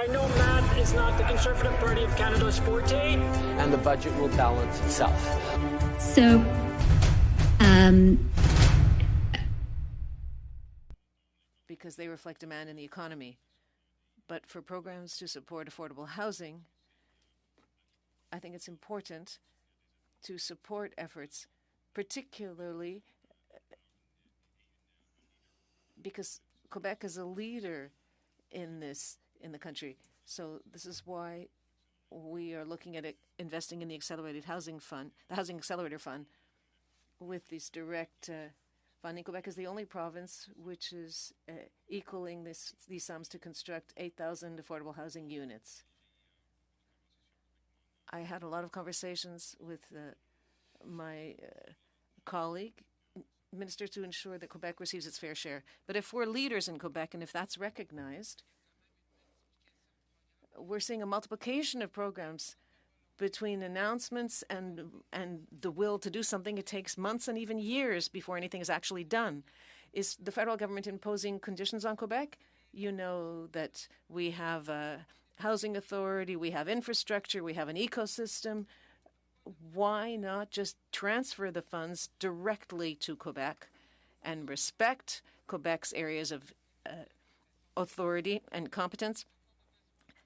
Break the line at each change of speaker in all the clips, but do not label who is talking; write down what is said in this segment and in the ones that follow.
I know math is not the Conservative Party of Canada's forte.
And the budget will balance itself.
So,
because they reflect demand in the economy. But for programs to support affordable housing, I think it's important to support efforts, particularly because Quebec is a leader in this in the country. So this is why we are looking at investing in the Accelerated Housing Fund, the Housing Accelerator Fund, with this direct funding. Quebec is the only province which is equaling these sums to construct 8,000 affordable housing units. I had a lot of conversations with my colleague, minister, to ensure that Quebec receives its fair share. But if we're leaders in Quebec and if that's recognized, we're seeing a multiplication of programs. Between announcements and the will to do something, it takes months and even years before anything is actually done. Is the federal government imposing conditions on Quebec? You know that we have a housing authority, we have infrastructure, we have an ecosystem. Why not just transfer the funds directly to Quebec and respect Quebec's areas of authority and competence,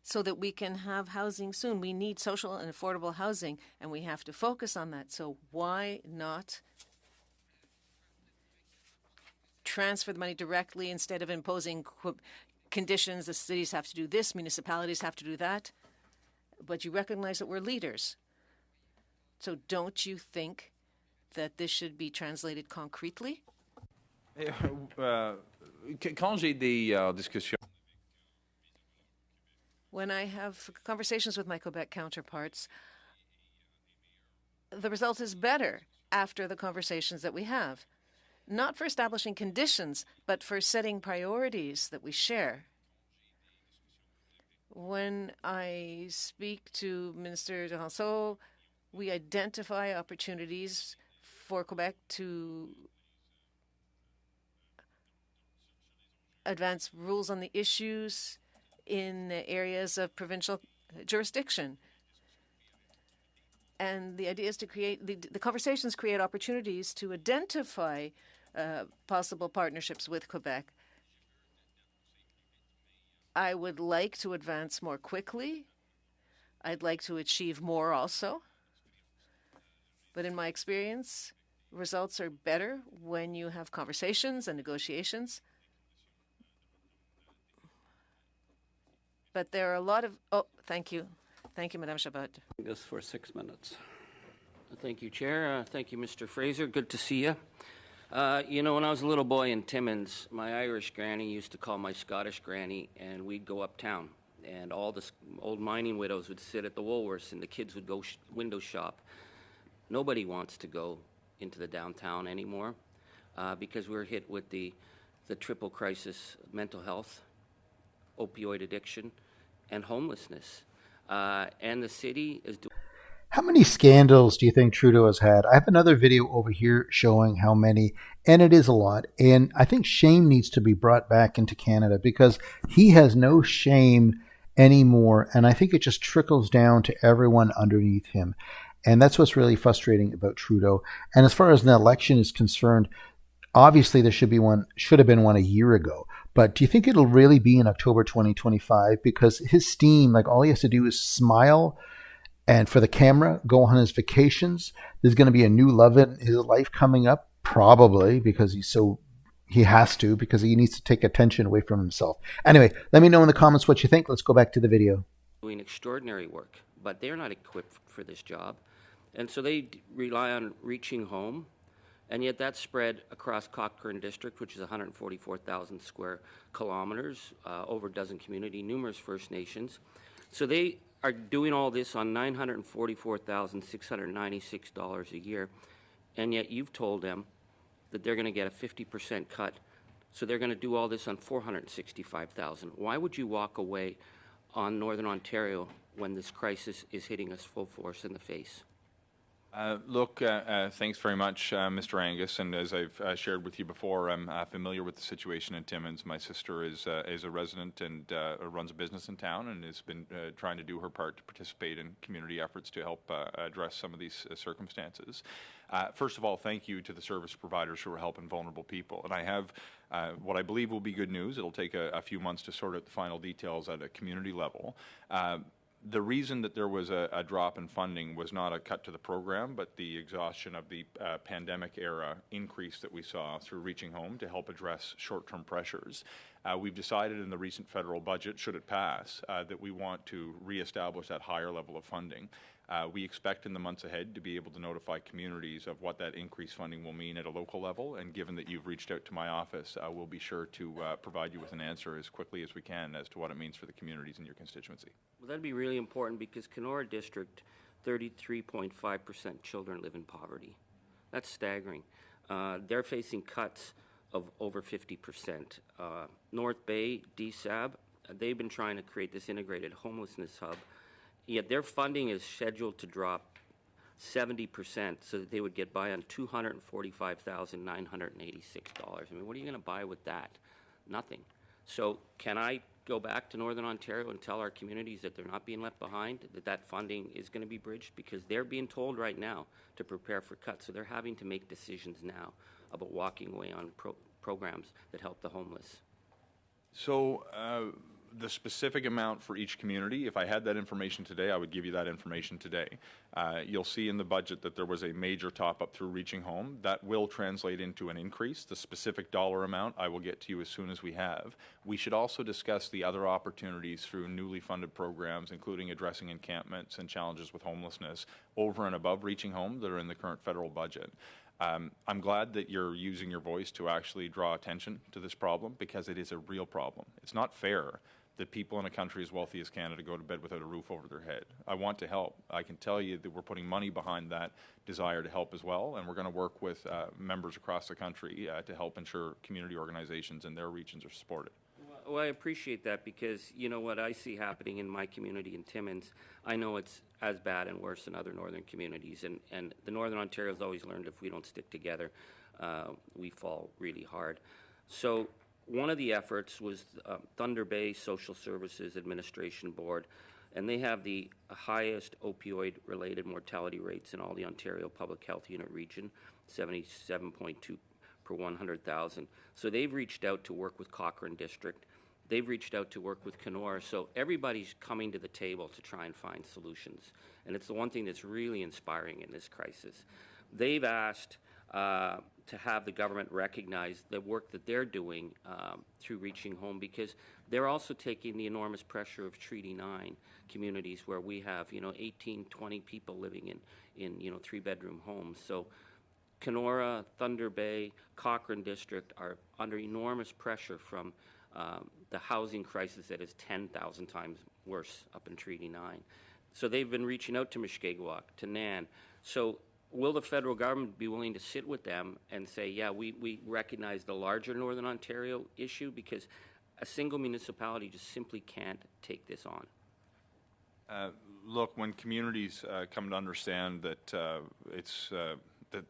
so that we can have housing soon? We need social and affordable housing, and we have to focus on that. So why not transfer the money directly instead of imposing conditions? The cities have to do this, municipalities have to do that. But you recognize that we're leaders. So don't you think that this should be translated concretely?
Quand j'ai des discussions.
When I have conversations with my Quebec counterparts, the result is better after the conversations that we have. Not for establishing conditions, but for setting priorities that we share. When I speak to Minister de Ranceau, we identify opportunities for Quebec to advance rules on the issues in areas of provincial jurisdiction. And the idea is to create, the conversations create opportunities to identify possible partnerships with Quebec. I would like to advance more quickly. I'd like to achieve more also. But in my experience, results are better when you have conversations and negotiations. But there are a lot of... Oh, thank you. Thank you, Madame Chabot.
This for 6 minutes. Thank you, Chair. Thank you, Mr. Fraser. Good to see you. You know, when I was a little boy in Timmins, my Irish granny used to call my Scottish granny, and we'd go uptown. And all the old mining widows would sit at the Woolworths, and the kids would go window shop. Nobody wants to go into the downtown anymore because we're hit with the triple crisis: mental health, opioid addiction, and homelessness. And the city is doing...
How many scandals do you think Trudeau has had? I have another video over here showing how many, and it is a lot. And I think shame needs to be brought back into Canada because he has no shame anymore. And I think it just trickles down to everyone underneath him. And that's what's really frustrating about Trudeau. And as far as an election is concerned, obviously there should have been one a year ago. But do you think it'll really be in October 2025? Because his steam, like all he has to do is smile and for the camera, go on his vacations. There's going to be a new love in his life coming up, probably, because he has to, because he needs to take attention away from himself. Anyway, let me know in the comments what you think. Let's go back to the video.
Doing extraordinary work, but they're not equipped for this job. And so they rely on reaching home. And yet that's spread across Cochrane District, which is 144,000 square kilometers, over a dozen communities, numerous First Nations. So they are doing all this on $944,696 a year, and yet you've told them that they're going to get a 50% cut. So they're going to do all this on $465,000. Why would you walk away on Northern Ontario when this crisis is hitting us full force in the face?
Thanks very much, Mr. Angus. And as I've shared with you before, I'm familiar with the situation in Timmins. My sister is a resident and runs a business in town and has been trying to do her part to participate in community efforts to help address some of these circumstances. First of all, thank you to the service providers who are helping vulnerable people. And I have what I believe will be good news. It'll take a few months to sort out the final details at a community level. The reason that there was a drop in funding was not a cut to the program, but the exhaustion of the pandemic era increase that we saw through Reaching Home to help address short-term pressures. We've decided in the recent federal budget, should it pass, that we want to reestablish that higher level of funding. We expect in the months ahead to be able to notify communities of what that increased funding will mean at a local level, and given that you've reached out to my office, we'll be sure to provide you with an answer as quickly as we can as to what it means for the communities in your constituency.
Well, that'd be really important because Kenora District, 33.5% children live in poverty. That's staggering. They're facing cuts of over 50%. North Bay, DSAB, they've been trying to create this integrated homelessness hub, yet their funding is scheduled to drop 70% so that they would get by on $245,986. I mean, what are you going to buy with that? Nothing. So can I go back to Northern Ontario and tell our communities that they're not being left behind, that that funding is going to be bridged? Because they're being told right now to prepare for cuts, so they're having to make decisions now about walking away on programs that help the homeless.
So the specific amount for each community, if I had that information today, I would give you that information today. You'll see in the budget that there was a major top-up through Reaching Home. That will translate into an increase. The specific dollar amount I will get to you as soon as we have. We should also discuss the other opportunities through newly funded programs, including addressing encampments and challenges with homelessness over and above Reaching Home that are in the current federal budget. I'm glad that you're using your voice to actually draw attention to this problem, because it is a real problem. It's not fair that people in a country as wealthy as Canada go to bed without a roof over their head. I want to help. I can tell you that we're putting money behind that desire to help as well, and we're going to work with members across the country to help ensure community organizations in their regions are supported.
Well, I appreciate that, because you know what I see happening in my community in Timmins, I know it's as bad and worse than other northern communities, and the Northern Ontario's always learned if we don't stick together, we fall really hard. So one of the efforts was Thunder Bay Social Services Administration Board, and they have the highest opioid-related mortality rates in all the Ontario Public Health Unit region, 77.2 per 100,000. So they've reached out to work with Cochrane District. They've reached out to work with Kenora. So everybody's coming to the table to try and find solutions. And it's the one thing that's really inspiring in this crisis. They've asked to have the government recognize the work that they're doing through Reaching Home, because they're also taking the enormous pressure of Treaty 9 communities where we have, 18, 20 people living in 3-bedroom homes. So Kenora, Thunder Bay, Cochrane District are under enormous pressure from the housing crisis that is 10,000 times worse up in Treaty 9. So they've been reaching out to Mushkegowuk, to Nan. So will the federal government be willing to sit with them and say, yeah, we recognize the larger Northern Ontario issue, because a single municipality just simply can't take this on?
Look, when communities come to understand that that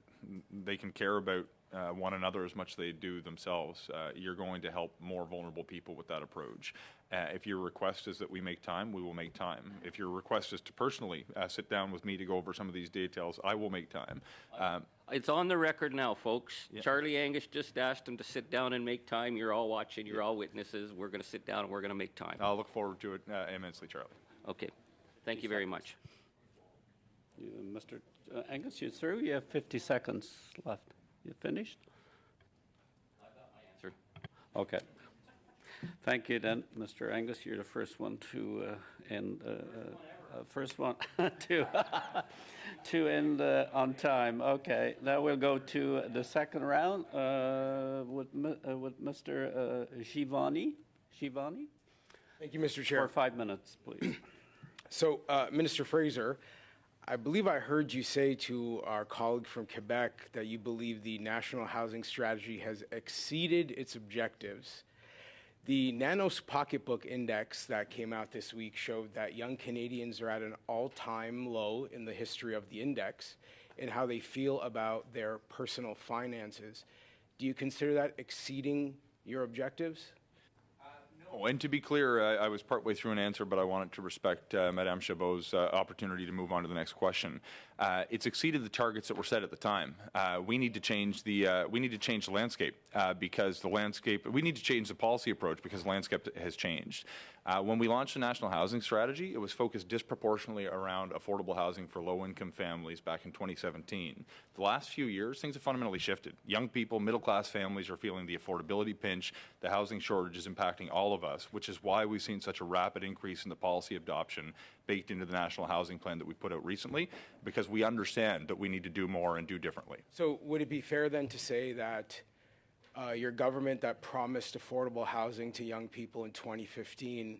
they can care about one another as much as they do themselves, you're going to help more vulnerable people with that approach. If your request is that we make time, we will make time. If your request is to personally sit down with me to go over some of these details, I will make time.
It's on the record now, folks.
Yeah.
Charlie Angus just asked him to sit down and make time. You're all watching. You're all witnesses. We're going to sit down and we're going to make time.
I'll look forward to it immensely, Charlie.
Okay. Thank you very much.
Mr. Angus, you're through? You have 50 seconds left. You finished?
I've got my answer.
Okay. Thank you, then, Mr. Angus. You're the first one to end. First one to end on time. Okay. Now we'll go to the second round with Mr. Shivani. Shivani?
Thank you, Mr. Chair.
For 5 minutes, please.
So, Minister Fraser, I believe I heard you say to our colleague from Quebec that you believe the National Housing Strategy has exceeded its objectives. The Nanos Pocketbook Index that came out this week showed that young Canadians are at an all-time low in the history of the index. in how they feel about their personal finances. Do you consider that exceeding your objectives?
Oh, and to be clear, I was partway through an answer, but I wanted to respect Madame Chabot's opportunity to move on to the next question. It's exceeded the targets that were set at the time. We need to change the landscape because the landscape. We need to change the policy approach because the landscape has changed. When we launched the National Housing Strategy, it was focused disproportionately around affordable housing for low-income families back in 2017. The last few years, things have fundamentally shifted. Young people, middle-class families are feeling the affordability pinch. The housing shortage is impacting all of us, which is why we've seen such a rapid increase in the policy adoption baked into the National Housing Plan that we put out recently, because we understand that we need to do more and do differently.
So would it be fair then to say that your government that promised affordable housing to young people in 2015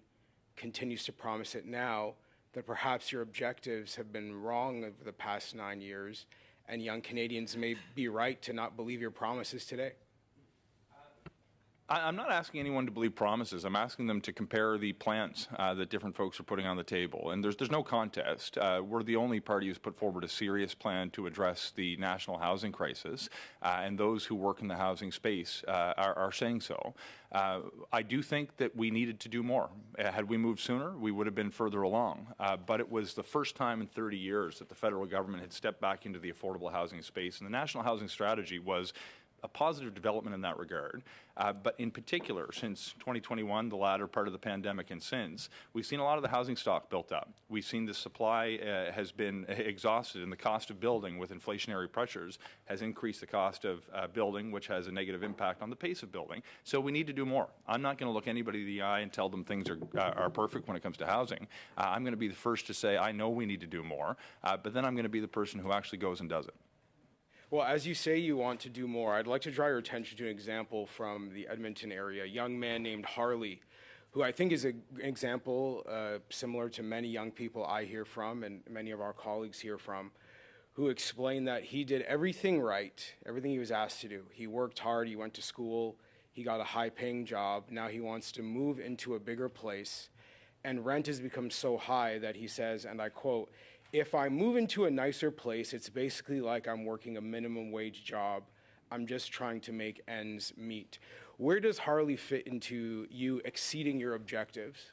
continues to promise it now, that perhaps your objectives have been wrong over the past 9 years, and young Canadians may be right to not believe your promises today?
I'm not asking anyone to believe promises. I'm asking them to compare the plans that different folks are putting on the table. And there's no contest. We're the only party who's put forward a serious plan to address the national housing crisis, and those who work in the housing space are saying so. I do think that we needed to do more. Had we moved sooner, we would have been further along. But it was the first time in 30 years that the federal government had stepped back into the affordable housing space, and the National Housing Strategy was a positive development in that regard. But in particular, since 2021, the latter part of the pandemic and since, we've seen a lot of the housing stock built up. We've seen the supply has been exhausted, and the cost of building with inflationary pressures has increased the cost of building, which has a negative impact on the pace of building. So we need to do more. I'm not going to look anybody in the eye and tell them things are perfect when it comes to housing. I'm going to be the first to say, I know we need to do more, but then I'm going to be the person who actually goes and does it.
Well, as you say you want to do more, I'd like to draw your attention to an example from the Edmonton area, a young man named Harley, who I think is an example similar to many young people I hear from and many of our colleagues hear from, who explained that he did everything right, everything he was asked to do. He worked hard, he went to school, he got a high-paying job. Now he wants to move into a bigger place, and rent has become so high that he says, and I quote, "If I move into a nicer place, it's basically like I'm working a minimum wage job. I'm just trying to make ends meet." Where does Harley fit into you exceeding your objectives?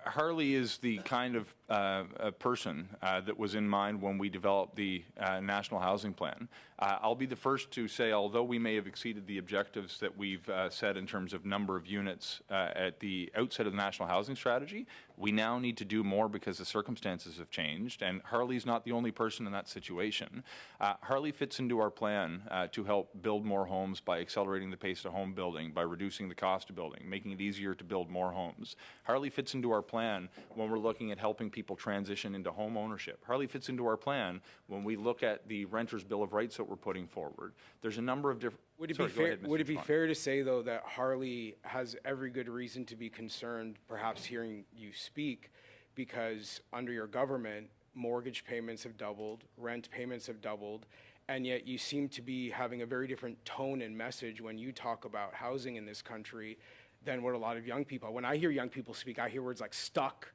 Harley is the kind of a person that was in mind when we developed the National Housing Plan. I'll be the first to say, although we may have exceeded the objectives that we've set in terms of number of units at the outset of the National Housing Strategy, we now need to do more because the circumstances have changed, and Harley's not the only person in that situation. Harley fits into our plan to help build more homes by accelerating the pace of home building, by reducing the cost of building, making it easier to build more homes. Harley fits into our plan when we're looking at helping people transition into home ownership. Harley fits into our plan when we look at the Renters' Bill of Rights that we're putting forward. There's a number of different...
Would it be fair to say, though, that Harley has every good reason to be concerned, perhaps hearing you speak, because under your government, mortgage payments have doubled, rent payments have doubled, and yet you seem to be having a very different tone and message when you talk about housing in this country than what a lot of young people... When I hear young people speak, I hear words like stuck,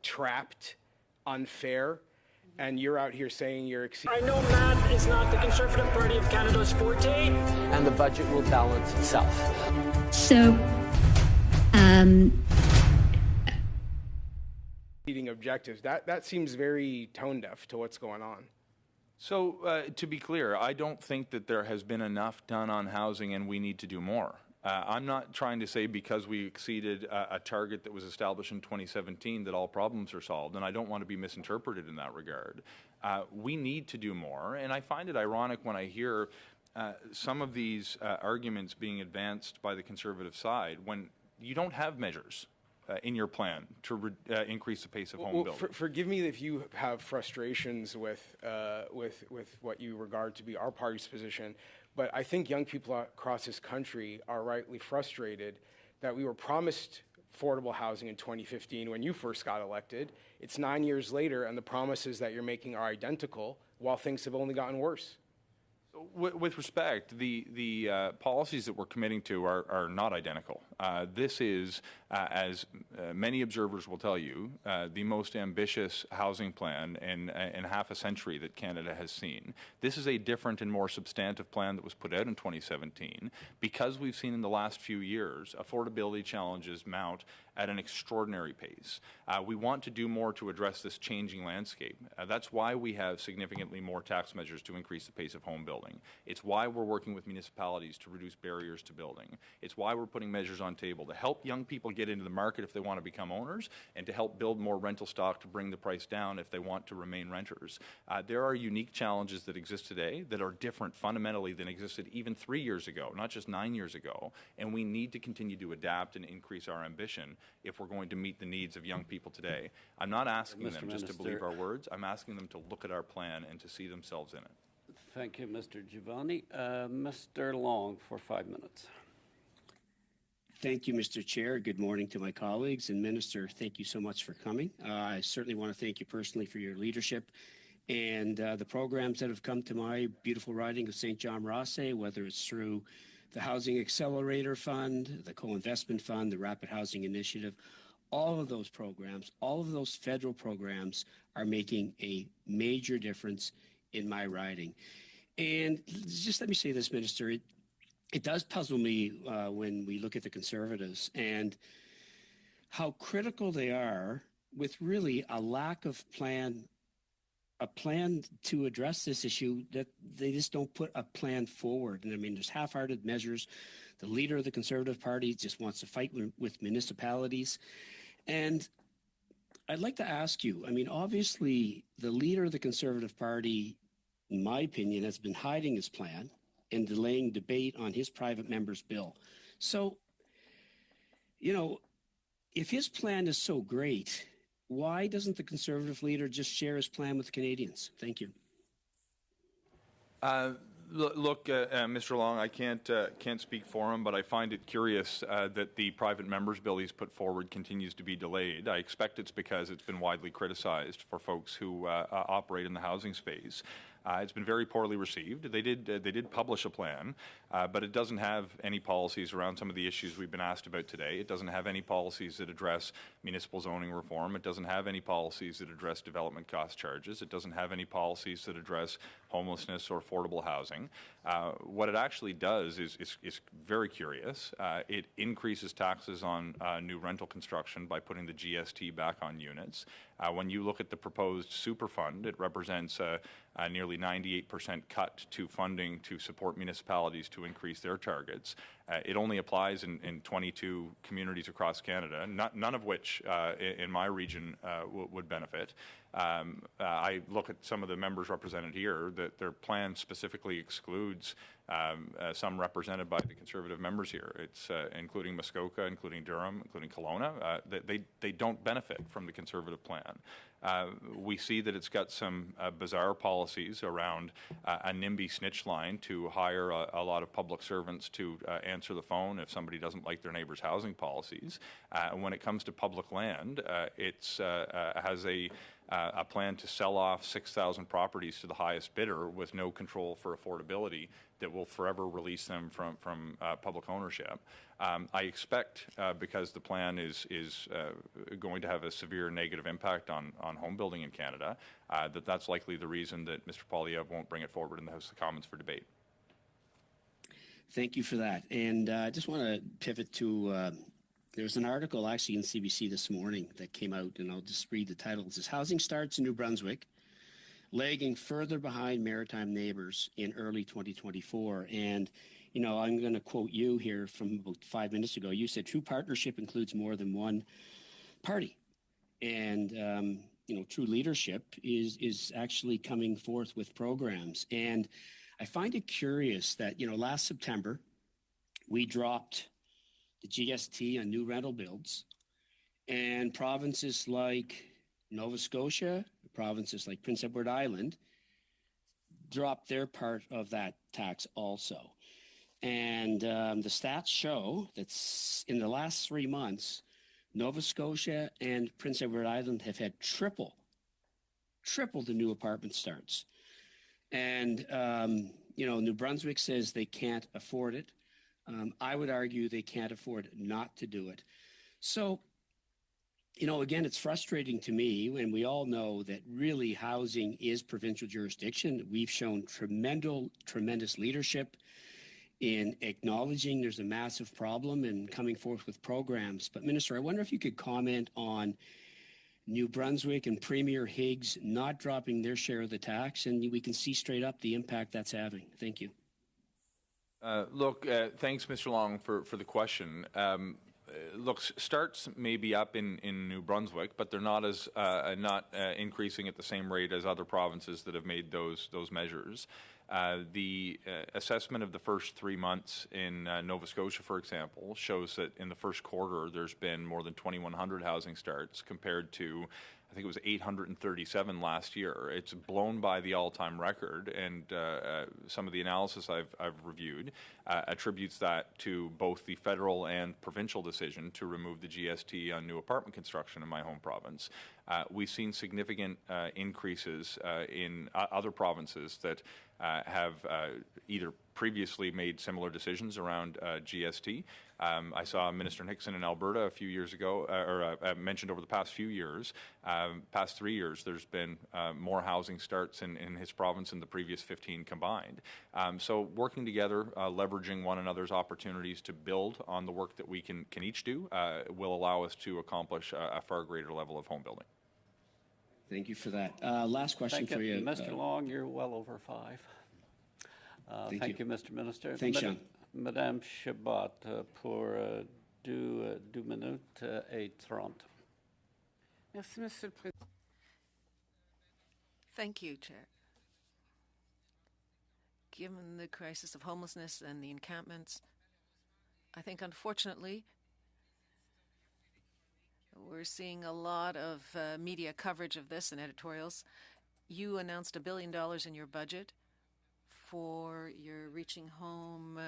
trapped, unfair, and you're out here saying you're...
I know math is not the Conservative Party of Canada's forte.
And the budget will balance itself.
So,
Meeting objectives. That seems very tone deaf to what's going on.
So, to be clear, I don't think that there has been enough done on housing and we need to do more. I'm not trying to say because we exceeded a target that was established in 2017 that all problems are solved, and I don't want to be misinterpreted in that regard. We need to do more, and I find it ironic when I hear some of these arguments being advanced by the Conservative side when you don't have measures in your plan to increase the pace of home building.
Forgive me if you have frustrations with what you regard to be our party's position, but I think young people across this country are rightly frustrated that we were promised affordable housing in 2015 when you first got elected. It's 9 years later, and the promises that you're making are identical, while things have only gotten worse.
With respect, the policies that we're committing to are not identical. This is, as many observers will tell you, the most ambitious housing plan in half a century that Canada has seen. This is a different and more substantive plan that was put out in 2017 because we've seen in the last few years affordability challenges mount at an extraordinary pace. We want to do more to address this changing landscape. That's why we have significantly more tax measures to increase the pace of home building. It's why we're working with municipalities to reduce barriers to building. It's why we're putting measures on table to help young people get into the market if they want to become owners and to help build more rental stock to bring the price down if they want to remain renters. There are unique challenges that exist today that are different fundamentally than existed even 3 years ago, not just 9 years ago, and we need to continue to adapt and increase our ambition if we're going to meet the needs of young people today. I'm not asking them just to believe our words. I'm asking them to look at our plan and to see themselves in it.
Thank you, Mr. Giovanni. Mr. Long for 5 minutes.
Thank you, Mr. Chair. Good morning to my colleagues. And Minister, thank you so much for coming. I certainly want to thank you personally for your leadership and the programs that have come to my beautiful riding of St. John Rosse, whether it's through the Housing Accelerator Fund, the Co-Investment Fund, the Rapid Housing Initiative. All of those programs, all of those federal programs are making a major difference in my riding. And just let me say this, Minister, it does puzzle me when we look at the Conservatives and how critical they are with really a lack of a plan to address this issue, that they just don't put a plan forward. And I mean, there's half-hearted measures. The leader of the Conservative Party just wants to fight with municipalities. And I'd like to ask you, I mean, obviously the leader of the Conservative Party, in my opinion, has been hiding his plan and delaying debate on his private member's bill. So, you know, if his plan is so great, why doesn't the Conservative leader just share his plan with Canadians? Thank you.
Look, Mr. Long, I can't speak for him, but I find it curious that the private members bill he's put forward continues to be delayed. I expect it's because it's been widely criticized for folks who operate in the housing space. It's been very poorly received. They did publish a plan, but it doesn't have any policies around some of the issues we've been asked about today. It doesn't have any policies that address municipal zoning reform. It doesn't have any policies that address development cost charges. It doesn't have any policies that address homelessness or affordable housing. What it actually does is very curious. It increases taxes on new rental construction by putting the GST back on units. When you look at the proposed super fund, it represents a nearly 98% cut to funding to support municipalities to increase their targets. It only applies in 22 communities across Canada, none of which in my region would benefit. I look at some of the members represented here, that their plan specifically excludes some represented by the Conservative members here. It's including Muskoka, including Durham, including Kelowna. They don't benefit from the Conservative plan. We see that it's got some bizarre policies around a NIMBY snitch line to hire a lot of public servants to answer the phone if somebody doesn't like their neighbor's housing policies. When it comes to public land, it has a plan to sell off 6,000 properties to the highest bidder with no control for affordability that will forever release them from public ownership. I expect, because the plan is going to have a severe negative impact on home building in Canada, that's likely the reason that Mr. Poilievre won't bring it forward in the House of Commons for debate.
Thank you for that. And I just want to pivot to there's an article actually in CBC this morning that came out, and I'll just read the title. It says, "Housing starts in New Brunswick, lagging further behind maritime neighbors in early 2024. And, you know, I'm going to quote you here from about 5 minutes ago. You said, "True partnership includes more than one party." And, you know, true leadership is actually coming forth with programs. And I find it curious that, you know, last September, we dropped the GST on new rental builds, and provinces like Nova Scotia, provinces like Prince Edward Island, dropped their part of that tax also. And the stats show that in the last 3 months, Nova Scotia and Prince Edward Island have had triple the new apartment starts. And, you know, New Brunswick says they can't afford it. I would argue they can't afford not to do it. So, again, it's frustrating to me when we all know that really housing is provincial jurisdiction. We've shown tremendous leadership in acknowledging there's a massive problem and coming forth with programs. But Minister, I wonder if you could comment on New Brunswick and Premier Higgs not dropping their share of the tax, and we can see straight up the impact that's having. Thank you.
Thanks, Mr. Long, for the question. Starts may be up in New Brunswick, but they're not increasing at the same rate as other provinces that have made those measures. The assessment of the first 3 months in Nova Scotia, for example, shows that in the first quarter there's been more than 2,100 housing starts compared to, I think it was 837 last year. It's blown by the all-time record, and some of the analysis I've reviewed attributes that to both the federal and provincial decision to remove the GST on new apartment construction in my home province. We've seen significant increases in other provinces that have either previously made similar decisions around GST. I saw Minister Hickson in Alberta a few years ago, mentioned over the past few years, past 3 years, there's been more housing starts in his province than the previous 15 combined. So working together, leveraging one another's opportunities to build on the work that we can each do will allow us to accomplish a far greater level of home building.
Thank you for that. Last question for you.
Mr. Long, you're well over 5. Thank you, Mr. Minister.
Thanks, Sean.
Madame Chabot, pour 2 minutes et 30.
Merci, Monsieur le Président.
Thank you, Chair. Given the crisis of homelessness and the encampments, I think, unfortunately, we're seeing a lot of media coverage of this and editorials. You announced $1 billion in your budget for your Reaching Home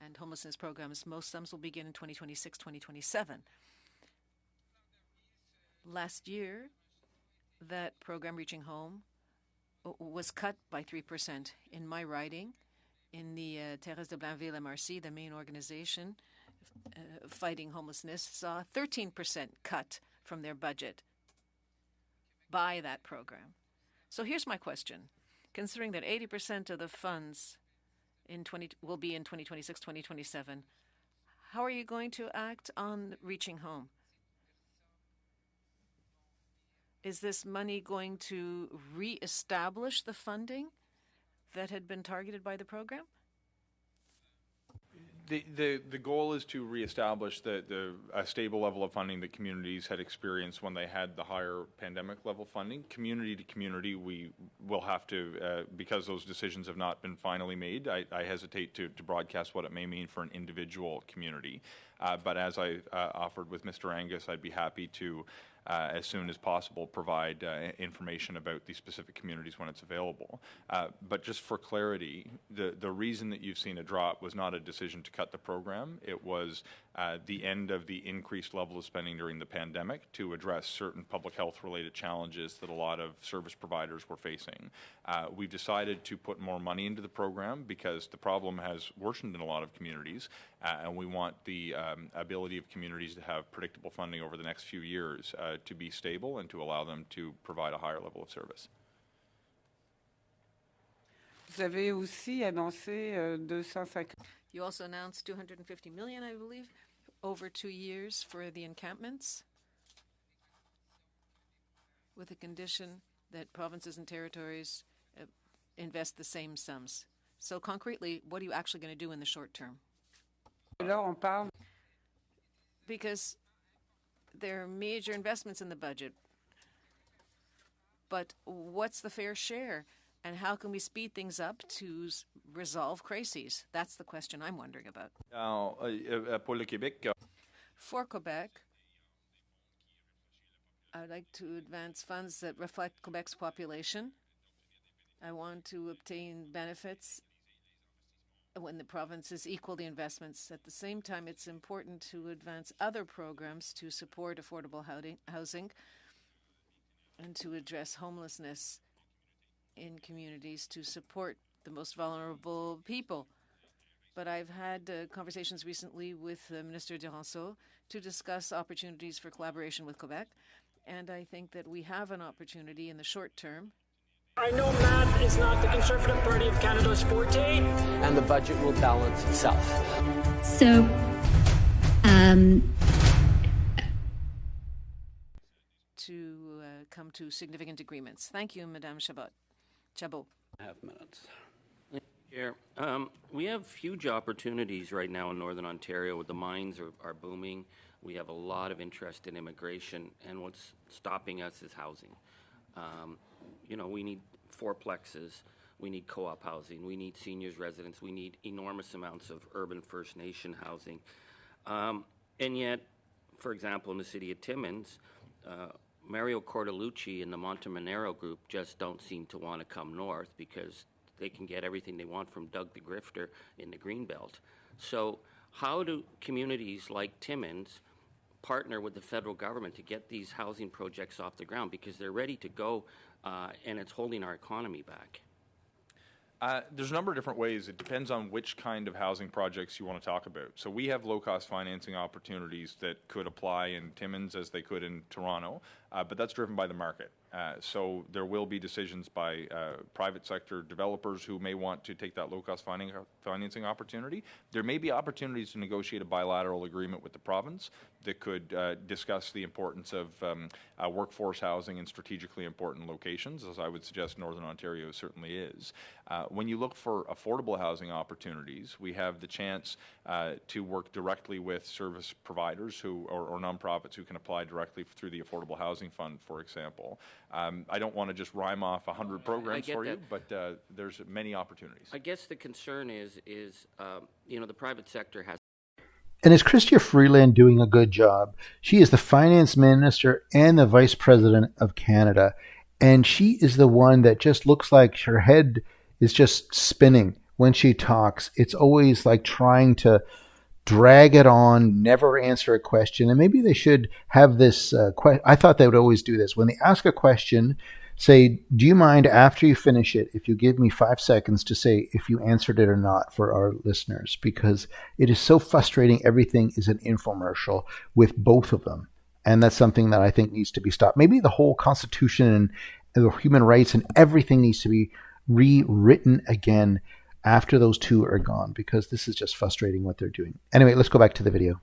and homelessness programs. Most sums will begin in 2026, 2027. Last year, that program, Reaching Home, was cut by 3%. In my riding, in the Thérèse de Blainville MRC, the main organization fighting homelessness, saw a 13% cut from their budget by that program. So here's my question. Considering that 80% of the funds will be in 2026, 2027, how are you going to act on Reaching Home? Is this money going to reestablish the funding that had been targeted by the program?
The goal is to reestablish a stable level of funding that communities had experienced when they had the higher pandemic level funding. Community to community, we will have to, because those decisions have not been finally made, I hesitate to broadcast what it may mean for an individual community. But as I offered with Mr. Angus, I'd be happy to, as soon as possible, provide information about the specific communities when it's available. But just for clarity, the reason that you've seen a drop was not a decision to cut the program. It was the end of the increased level of spending during the pandemic to address certain public health related challenges that a lot of service providers were facing. We've decided to put more money into the program because the problem has worsened in a lot of communities, and we want the ability of communities to have predictable funding over the next few years to be stable and to allow them to provide a higher level of service.
Vous avez aussi annoncé 250.
You also announced $250 million, I believe, over 2 years for the encampments, with the condition that provinces and territories invest the same sums. So concretely, what are you actually going to do in the short term?
Là, on parle.
Because there are major investments in the budget. But what's the fair share? And how can we speed things up to resolve crises? That's the question I'm wondering about.
Pour le Québec,
For Quebec, I would like to advance funds that reflect Quebec's population. I want to obtain benefits when the provinces equal the investments. At the same time, it's important to advance other programs to support affordable housing and to address homelessness in communities to support the most vulnerable people. But I've had conversations recently with Minister Duranceau to discuss opportunities for collaboration with Quebec. And I think that we have an opportunity in the short term.
I know math is not the Conservative Party of Canada's forte.
And the budget will balance itself.
So,
to come to significant agreements. Thank you, Madame Chabot.
Half minutes.
Chair, we have huge opportunities right now in Northern Ontario. The mines are booming. We have a lot of interest in immigration, and what's stopping us is housing. We need fourplexes, we need co-op housing, we need seniors residents, we need enormous amounts of urban First Nation housing. And yet, for example, in the city of Timmins, Mario Cortellucci and the Montemonero group just don't seem to want to come north because they can get everything they want from Doug the Grifter in the Greenbelt. So how do communities like Timmins partner with the federal government to get these housing projects off the ground? Because they're ready to go, and it's holding our economy back.
There's a number of different ways. It depends on which kind of housing projects you want to talk about. So we have low-cost financing opportunities that could apply in Timmins as they could in Toronto, but that's driven by the market. So there will be decisions by private sector developers who may want to take that low-cost financing opportunity. There may be opportunities to negotiate a bilateral agreement with the province that could discuss the importance of workforce housing in strategically important locations, as I would suggest Northern Ontario certainly is. When you look for affordable housing opportunities, we have the chance to work directly with service providers or nonprofits who can apply directly through the Affordable Housing Fund, for example. I don't want to just rhyme off 100 programs for you, but there's many opportunities.
I guess the concern is the private sector has.
And is Chrystia Freeland doing a good job? She is the finance minister and the vice president of Canada. And she is the one that just looks like her head is just spinning when she talks. It's always like trying to drag it on, never answer a question. And maybe they should have this I thought they would always do this. When they ask a question, say, do you mind after you finish it, if you give me 5 seconds to say if you answered it or not for our listeners, because it is so frustrating. Everything is an infomercial with both of them. And that's something that I think needs to be stopped. Maybe the whole Constitution and the human rights and everything needs to be rewritten again after those two are gone, because this is just frustrating what they're doing. Anyway, let's go back to the video.